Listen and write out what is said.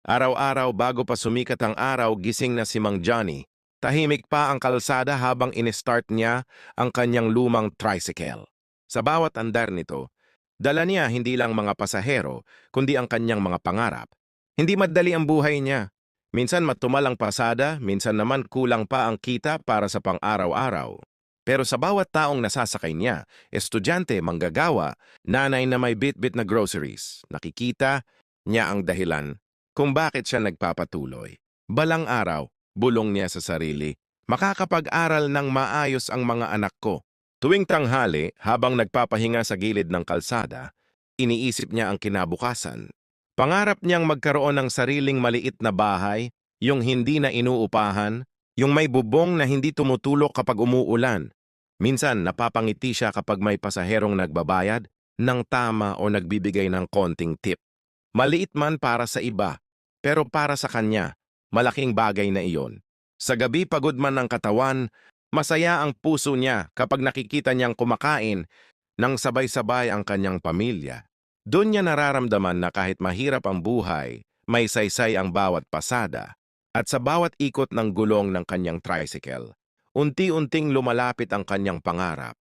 Araw-araw bago pa sumikat ang araw, gising na si Mang Johnny. Tahimik pa ang kalsada habang in-start niya ang kanyang lumang tricycle. Sa bawat andar nito, dala niya hindi lang mga pasahero, kundi ang kanyang mga pangarap. Hindi madali ang buhay niya. Minsan matumal ang pasada, minsan naman kulang pa ang kita para sa pang-araw-araw. Pero sa bawat taong nasasakay niya, estudyante, manggagawa, nanay na may bit-bit na groceries, nakikita niya ang dahilan kung bakit siya nagpapatuloy. Balang araw, bulong niya sa sarili, makakapag-aral ng maayos ang mga anak ko. Tuwing tanghali, habang nagpapahinga sa gilid ng kalsada, iniisip niya ang kinabukasan. Pangarap niyang magkaroon ng sariling maliit na bahay, yung hindi na inuupahan, yung may bubong na hindi tumutulok kapag umuulan. Minsan napapangiti siya kapag may pasaherong nagbabayad ng tama o nagbibigay ng konting tip. Maliit man para sa iba, pero para sa kanya, malaking bagay na iyon. Sa gabi pagod man ng katawan, masaya ang puso niya kapag nakikita niyang kumakain ng sabay-sabay ang kanyang pamilya. Doon niya nararamdaman na kahit mahirap ang buhay, may saysay ang bawat pasada. At sa bawat ikot ng gulong ng kanyang tricycle, unti-unting lumalapit ang kanyang pangarap.